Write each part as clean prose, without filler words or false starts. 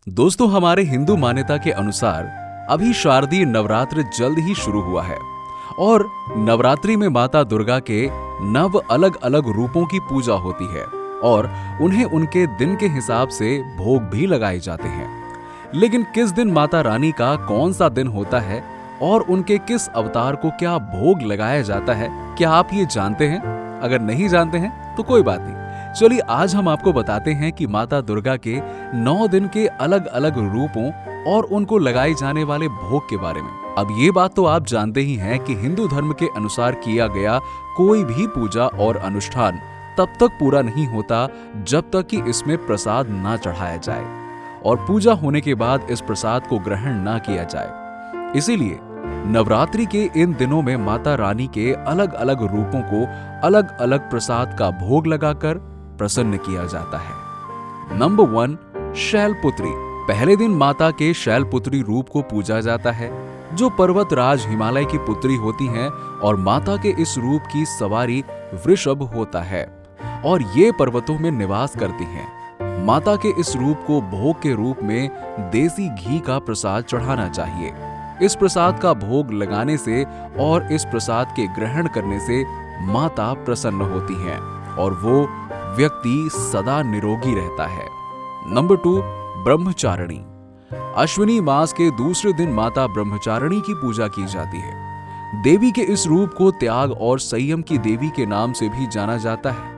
दोस्तों, हमारे हिंदू मान्यता के अनुसार अभी शारदीय नवरात्र जल्द ही शुरू हुआ है और नवरात्रि में माता दुर्गा के 9 अलग अलग रूपों की पूजा होती है और उन्हें उनके दिन के हिसाब से भोग भी लगाए जाते हैं। लेकिन किस दिन माता रानी का कौन सा दिन होता है और उनके किस अवतार को क्या भोग लगाया जाता है, क्या आप ये जानते हैं? अगर नहीं जानते हैं तो कोई बात नहीं, चलिए आज हम आपको बताते हैं कि माता दुर्गा के 9 दिन के अलग अलग रूपों और उनको लगाए जाने वाले भोग के बारे में। अब ये बात तो आप जानते ही हैं कि हिंदू धर्म के अनुसार किया गया कोई भी पूजा और अनुष्ठान तब तक पूरा नहीं होता जब तक कि इसमें प्रसाद ना चढ़ाया जाए और पूजा होने के बाद इस प्रसाद को ग्रहण ना किया जाए। इसीलिए नवरात्रि के इन दिनों में माता रानी के अलग अलग रूपों को अलग अलग प्रसाद का भोग लगाकर प्रसन्न किया जाता है। नंबर 1, शैलपुत्री। पहले दिन माता के शैलपुत्री रूप को पूजा जाता है, जो पर्वतराज हिमालय की पुत्री होती हैं और माता के इस रूप की सवारी वृषभ होता है और ये पर्वतों में निवास करती हैं। माता के इस रूप को भोग के रूप में देसी घी का प्रसाद चढ़ाना चाहिए। इस प्रसाद का भोग लगाने से और इस प्रसाद के ग्रहण करने से माता प्रसन्न होती हैं और वो व्यक्ति सदा निरोगी रहता है। नंबर 2, ब्रह्मचारिणी। अश्विनी मास के दूसरे दिन माता ब्रह्मचारिणी की पूजा की जाती है। देवी के इस रूप को त्याग और संयम की देवी के नाम से भी जाना जाता है।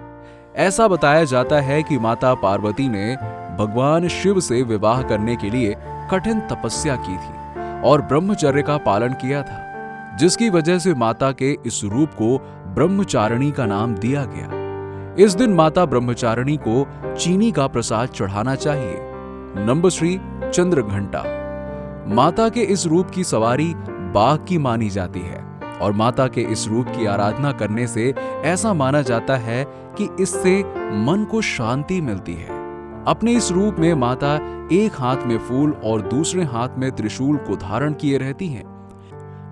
ऐसा बताया जाता है कि माता पार्वती ने भगवान शिव से विवाह करने के लिए कठिन तपस्या की थी और ब्रह्मचर्य का पालन किया था, जिसकी वजह से माता के इस रूप को ब्रह्मचारिणी का नाम दिया गया। इस दिन माता ब्रह्मचारिणी को चीनी का प्रसाद चढ़ाना चाहिए। नंबर 3, चंद्रघंटा। माता के इस रूप की सवारी बाघ की मानी जाती है और माता के इस रूप की आराधना करने से ऐसा माना जाता है कि इससे मन को शांति मिलती है। अपने इस रूप में माता एक हाथ में फूल और दूसरे हाथ में त्रिशूल को धारण किए रहती हैं।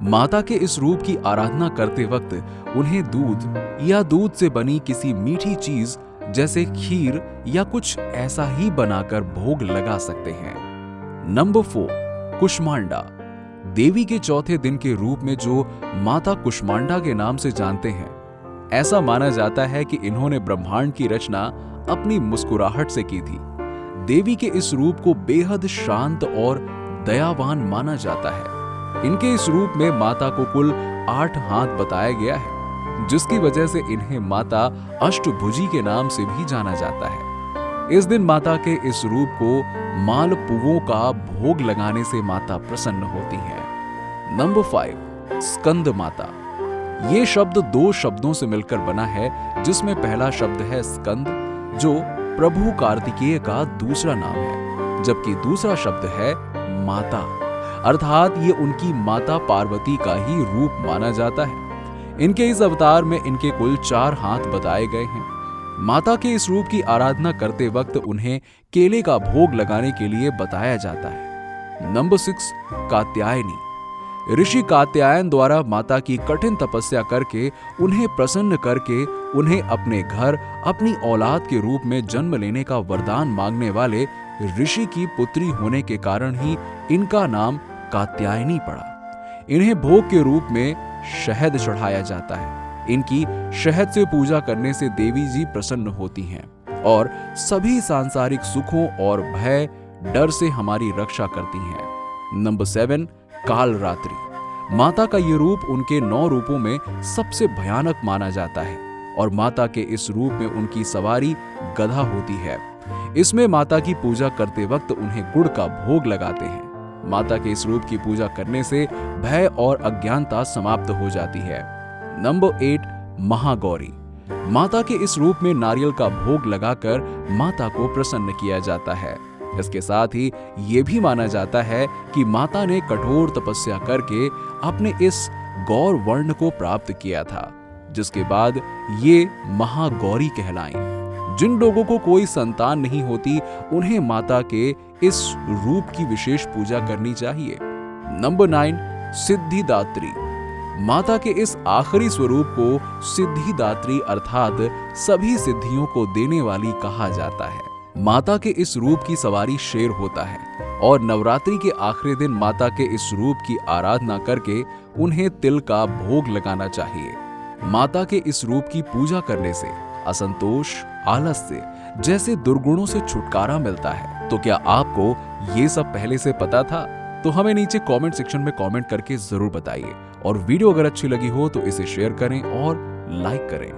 माता के इस रूप की आराधना करते वक्त उन्हें दूध या दूध से बनी किसी मीठी चीज जैसे खीर या कुछ ऐसा ही बनाकर भोग लगा सकते हैं। नंबर 4, कुष्मांडा। देवी के चौथे दिन के रूप में जो माता कुष्मांडा के नाम से जानते हैं, ऐसा माना जाता है कि इन्होंने ब्रह्मांड की रचना अपनी मुस्कुराहट से की थी। देवी के इस रूप को बेहद शांत और दयावान माना जाता है। इनके इस रूप में माता को कुल 8 हाथ बताया गया है, जिसकी वजह से इन्हें माता अष्टभुजी के नाम से भी जाना जाता है। इस दिन माता के इस रूप को मालपुओं का भोग लगाने से माता प्रसन्न होती है। नंबर 5, स्कंद माता। ये शब्द 2 शब्दों से मिलकर बना है, जिसमें पहला शब्द है स्कंद, जो प्रभु कार्तिकेय का दूसरा नाम है, जबकि दूसरा शब्द है माता, अर्थात ये उनकी माता पार्वती का ही रूप माना जाता है। इनके इस अवतार में इनके कुल 4 हाथ बताए गए हैं। माता के इस रूप की आराधना करते वक्त उन्हें केले का भोग लगाने के लिए बताया जाता है। नंबर 6, कात्यायनी। ऋषि कात्यायन द्वारा माता की कठिन तपस्या करके उन्हें प्रसन्न करके उन्हें अपने घर अपनी औलाद के रूप में जन्म लेने का वरदान मांगने वाले ऋषि की पुत्री होने के कारण ही इनका नाम कात्यायनी पड़ा। इन्हें भोग के रूप में शहद चढ़ाया जाता है। इनकी शहद से पूजा करने से देवी जी प्रसन्न होती हैं और सभी सांसारिक सुखों और भय डर से हमारी रक्षा करती हैं। नंबर 7, कालरात्रि। माता का ये रूप उनके 9 रूपों में सबसे भयानक माना जाता है और माता के इस रूप में उनकी सवारी गधा होती है। इसमें माता की पूजा करते वक्त उन्हें गुड़ का भोग लगाते हैं। माता के इस रूप की पूजा करने से भय और अज्ञानता समाप्त हो जाती है। नंबर 8, महागौरी। माता के इस रूप में नारियल का भोग लगाकर माता को प्रसन्न किया जाता है। इसके साथ ही ये भी माना जाता है कि माता ने कठोर तपस्या करके अपने इस गौर वर्ण को प्राप्त किया था, जिसके बाद ये महागौरी कहलाएं। जिन लोगों को कोई संतान नहीं होती, उन्हें माता के इस रूप की विशेष पूजा करनी चाहिए। नंबर 9, सिद्धिदात्री। माता के इस आखिरी स्वरूप को सिद्धिदात्री अर्थात सभी सिद्धियों को देने वाली कहा जाता है। माता के इस रूप की सवारी शेर होता है और नवरात्रि के आखिरी दिन माता के इस रूप की आराधना करके उन्हें तिल का भोग लगाना चाहिए। माता के इस रूप की पूजा करने से असंतोष, आलस्य जैसे दुर्गुणों से छुटकारा मिलता है। तो क्या आपको ये सब पहले से पता था? तो हमें नीचे कमेंट सेक्शन में कमेंट करके जरूर बताइए और वीडियो अगर अच्छी लगी हो तो इसे शेयर करें और लाइक करें।